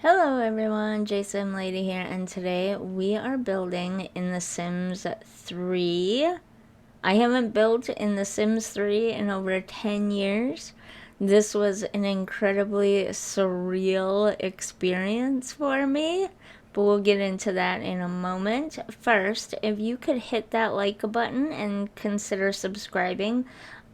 Hello everyone, JSimLady here, and today we are building in The Sims 3. I haven't built in The Sims 3 in over 10 years. This was an incredibly surreal experience for me, but we'll get into that in a moment. First, if you could hit that like button and consider subscribing,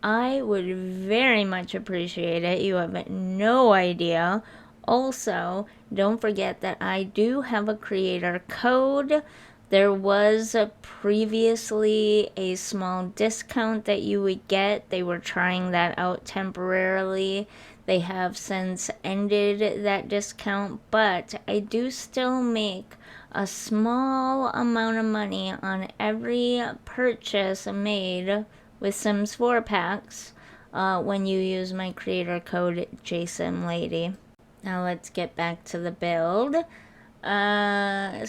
I would very much appreciate it. You have no idea. Also, don't forget that I do have a creator code. There was previously a small discount that you would get. They were trying that out temporarily. They have since ended that discount, but I do still make a small amount of money on every purchase made with Sims 4 packs when you use my creator code JSimLady. Now let's get back to the build. Surreal?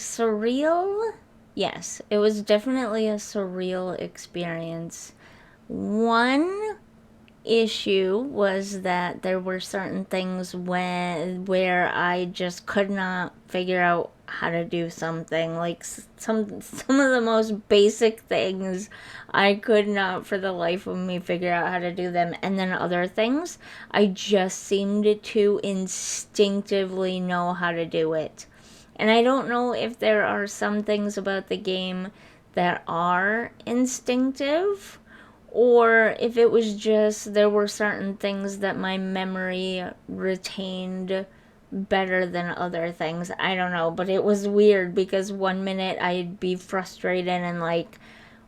Yes, it was definitely a surreal experience. One issue was that there were certain things where I just could not figure out how to do something. Like some of the most basic things, I could not for the life of me figure out how to do them. And then other things, I just seemed to instinctively know how to do it. And I don't know if there are some things about the game that are instinctive, or if it was just there were certain things that my memory retained better than other things. I don't know, but it was weird because one minute I'd be frustrated and like,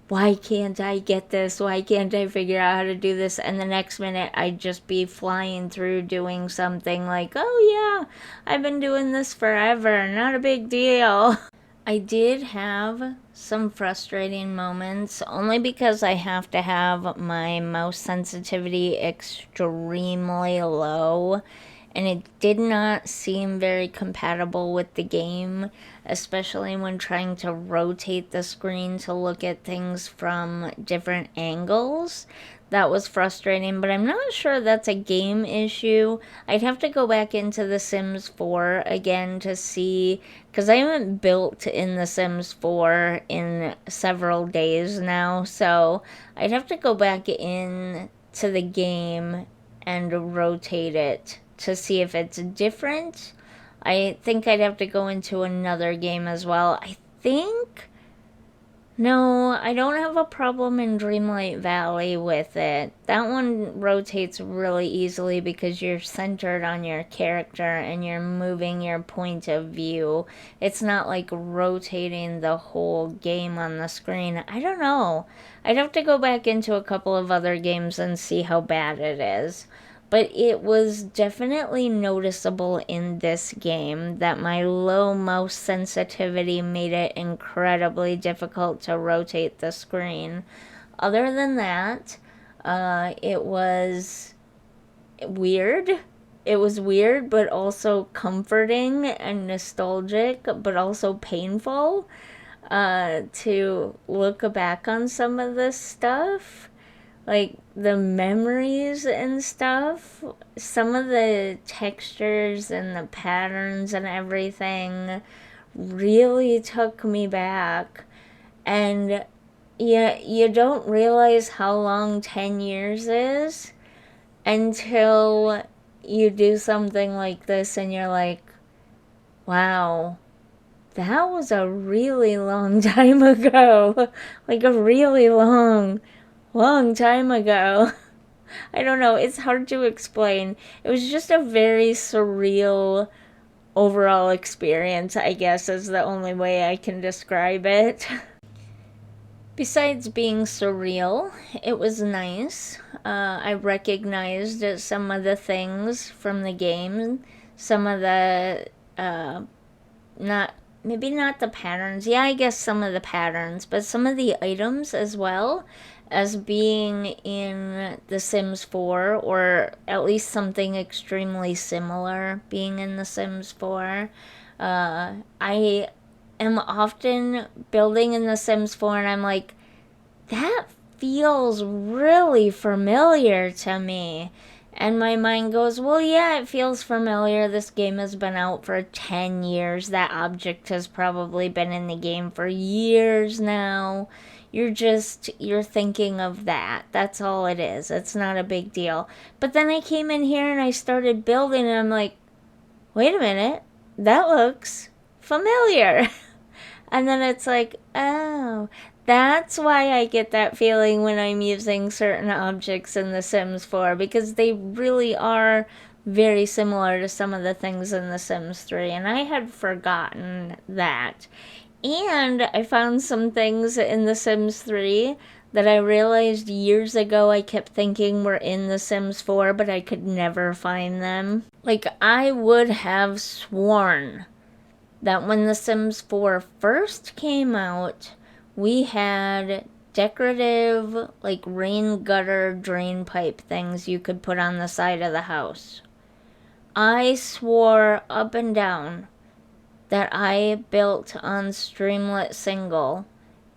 why can't I get this? Why can't I figure out how to do this? And the next minute I'd just be flying through doing something like, oh yeah, I've been doing this forever, not a big deal. I did have some frustrating moments only because I have to have my mouse sensitivity extremely low, and it did not seem very compatible with the game, especially when trying to rotate the screen to look at things from different angles. That was frustrating, but I'm not sure that's a game issue. I'd have to go back into The Sims 4 again to see, because I haven't built in The Sims 4 in several days now, so I'd have to go back in to the game and rotate it to see if it's different. I think I'd have to go into another game as well. I think... No, I don't have a problem in Dreamlight Valley with it. That one rotates really easily because you're centered on your character and you're moving your point of view. It's not like rotating the whole game on the screen. I don't know. I'd have to go back into a couple of other games and see how bad it is. But it was definitely noticeable in this game that my low mouse sensitivity made it incredibly difficult to rotate the screen. Other than that, it was weird. It was weird, but also comforting and nostalgic, but also painful to look back on some of this stuff, like the memories and stuff. Some of the textures and the patterns and everything really took me back. And you don't realize how long 10 years is until you do something like this and you're like, wow, that was a really long time ago. Like a really long time ago. I don't know, it's hard to explain. It was just a very surreal overall experience, I guess, is the only way I can describe it. Besides being surreal, it was nice. I recognized some of the things from the game, some of the, not maybe not the patterns. Yeah, I guess some of the patterns, but some of the items as well as being in The Sims 4, or at least something extremely similar being in The Sims 4. I am often building in The Sims 4 and I'm like, that feels really familiar to me. And my mind goes, well, yeah, it feels familiar. This game has been out for 10 years. That object has probably been in the game for years now. You're thinking of that. That's all it is. It's not a big deal. But then I came in here and I started building and I'm like, wait a minute. That looks familiar. And then it's like, oh, that's why I get that feeling when I'm using certain objects in The Sims 4, because they really are very similar to some of the things in The Sims 3, and I had forgotten that. And I found some things in The Sims 3 that I realized years ago I kept thinking were in The Sims 4, but I could never find them. Like, I would have sworn that when The Sims 4 first came out, we had decorative, like, rain gutter drain pipe things you could put on the side of the house. I swore up and down that I built on Streamlit Single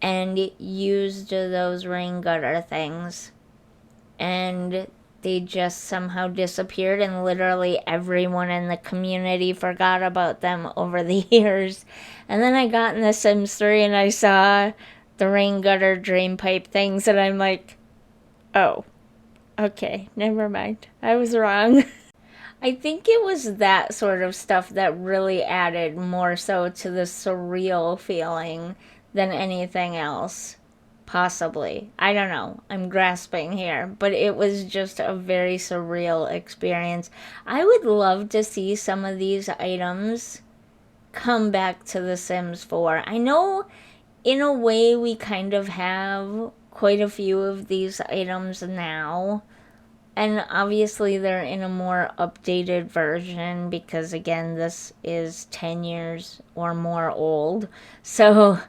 and used those rain gutter things. And they just somehow disappeared, and literally everyone in the community forgot about them over the years. And then I got in The Sims 3 and I saw the rain gutter drain pipe things, and I'm like, oh, okay, never mind. I was wrong. I think it was that sort of stuff that really added more so to the surreal feeling than anything else. Possibly. I don't know. I'm grasping here. But it was just a very surreal experience. I would love to see some of these items come back to The Sims 4. I know in a way we kind of have quite a few of these items now. And obviously they're in a more updated version because, again, this is 10 years or more old. So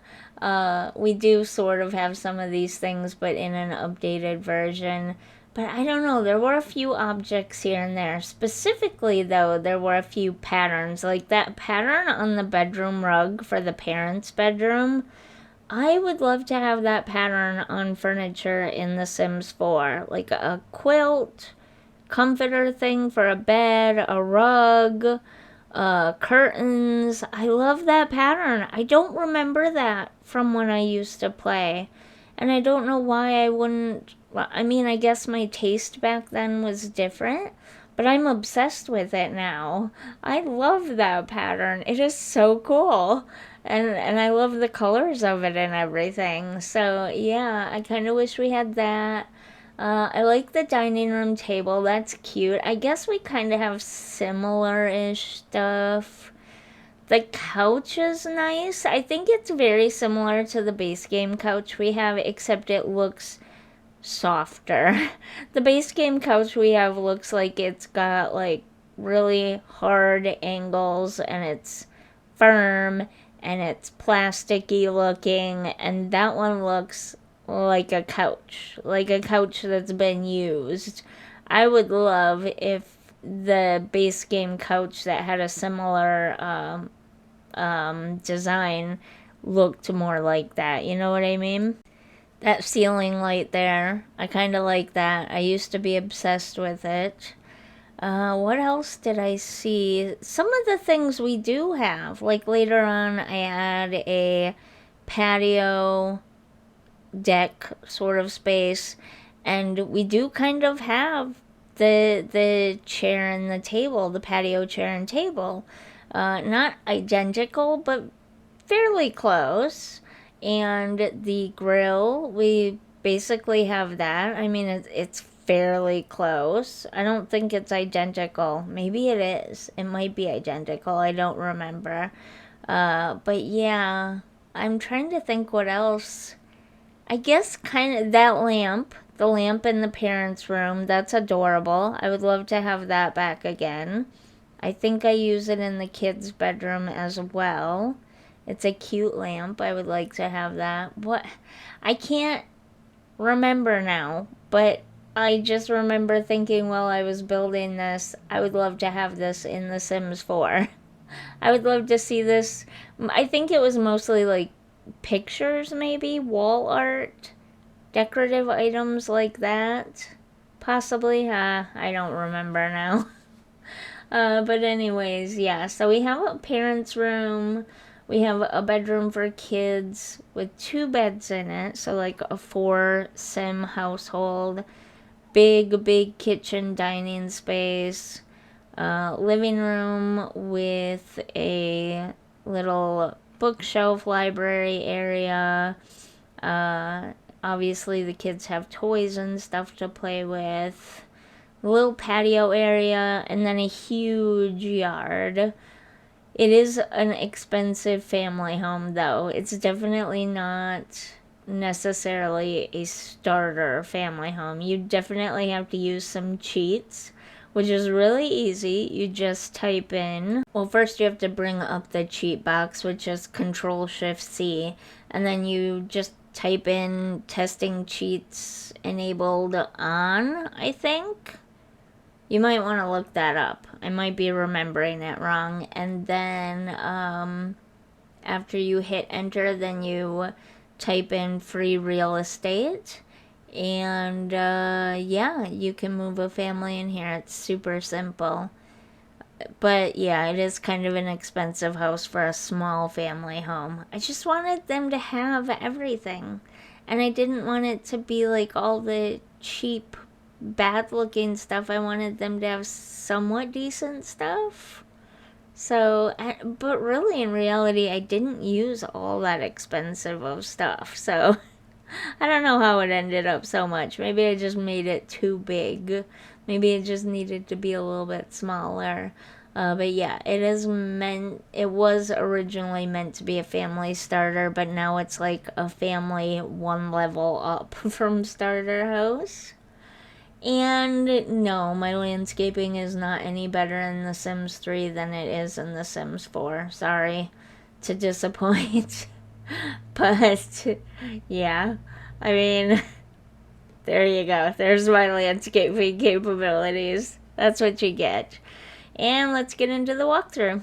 we do sort of have some of these things, but in an updated version. But I don't know, there were a few objects here and there. Specifically, though, there were a few patterns. Like that pattern on the bedroom rug for the parents' bedroom. I would love to have that pattern on furniture in The Sims 4. Like a quilt, comforter thing for a bed, a rug, curtains. I love that pattern. I don't remember that from when I used to play. And I don't know why I wouldn't. I mean, I guess my taste back then was different, but I'm obsessed with it now. I love that pattern. It is so cool. And I love the colors of it and everything. So, yeah, I kind of wish we had that. I like the dining room table. That's cute. I guess we kind of have similar-ish stuff. The couch is nice. I think it's very similar to the base game couch we have, except it looks softer. The base game couch we have looks like it's got like really hard angles and it's firm and it's plasticky looking, and that one looks like a couch that's been used. I would love if the base game couch that had a similar design looked more like that. You know what I mean? That ceiling light there, I kind of like that. I used to be obsessed with it. What else did I see? Some of the things we do have. Like later on, I had a patio deck sort of space, and we do kind of have the chair and the table, the patio chair and table. Not identical, but fairly close. And the grill, we basically have that. I mean, it's fairly close. I don't think it's identical. Maybe it is. It might be identical. I don't remember. But yeah, I'm trying to think what else. I guess kind of that lamp, the lamp in the parents' room, that's adorable. I would love to have that back again. I think I use it in the kids' bedroom as well. It's a cute lamp. I would like to have that. What? I can't remember now, but I just remember thinking while I was building this, I would love to have this in The Sims 4. I would love to see this. I think it was mostly like pictures, maybe, wall art, decorative items like that. Possibly, I don't remember now. But anyways, yeah, so we have a parents' room. We have a bedroom for kids with 2 beds in it, so like a 4 sim household. Big kitchen dining space. Living room with a little bookshelf library area. Uh, Obviously, the kids have toys and stuff to play with. A little patio area, and then a huge yard. It is an expensive family home, though. It's definitely not necessarily a starter family home. You definitely have to use some cheats, which is really easy. You just type in, well, first you have to bring up the cheat box, which is Control-Shift-C, and then you just type in testing cheats enabled on, I think. You might want to look that up. I might be remembering it wrong. And then after you hit enter, then you type in free real estate. And yeah, you can move a family in here. It's super simple. But yeah, it is kind of an expensive house for a small family home. I just wanted them to have everything. And I didn't want it to be like all the cheap, bad looking stuff. I wanted them to have somewhat decent stuff. So, but really in reality, I didn't use all that expensive of stuff. So, I don't know how it ended up so much. Maybe I just made it too big. Maybe it just needed to be a little bit smaller. But yeah, it was originally meant to be a family starter, but now it's like a family 1 level up from starter house. And no, my landscaping is not any better in The Sims 3 than it is in The Sims 4. Sorry to disappoint. But yeah, I mean, there you go. There's my landscaping capabilities. That's what you get. And let's get into the walkthrough.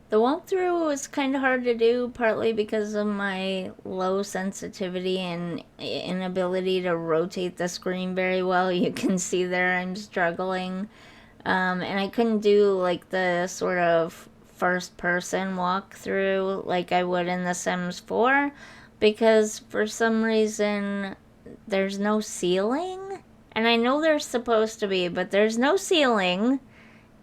The walkthrough was kind of hard to do, partly because of my low sensitivity and inability to rotate the screen very well. You can see there I'm struggling. And I couldn't do like the sort of first person walkthrough like I would in The Sims 4 because for some reason there's no ceiling. And I know there's supposed to be, but there's no ceiling.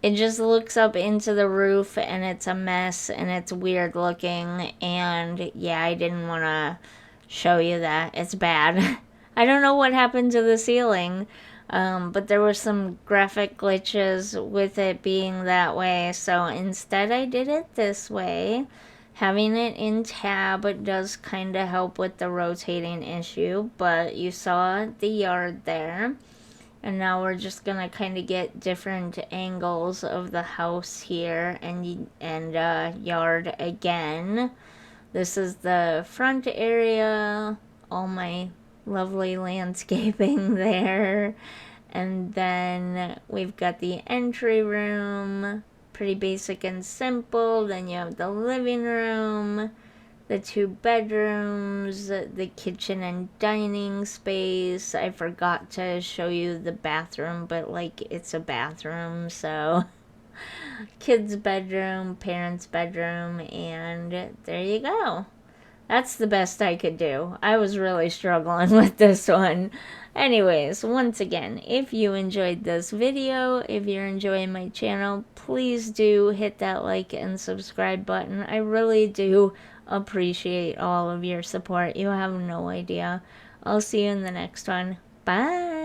It just looks up into the roof and it's a mess and it's weird looking. And yeah, I didn't want to show you that. It's bad. I don't know what happened to the ceiling. But there were some graphic glitches with it being that way. So instead I did it this way. Having it in tab does kind of help with the rotating issue. But you saw the yard there. And now we're just gonna kind of get different angles of the house here and yard again. This is the front area, all my lovely landscaping there. And then we've got the entry room, pretty basic and simple. Then you have the living room, the 2 bedrooms, the kitchen and dining space. I forgot to show you the bathroom, but like it's a bathroom, so kids' bedroom, parents' bedroom, and there you go. That's the best I could do. I was really struggling with this one. Anyways, once again, if you enjoyed this video, if you're enjoying my channel, please do hit that like and subscribe button. I really do appreciate all of your support. You have no idea. I'll see you in the next one. Bye!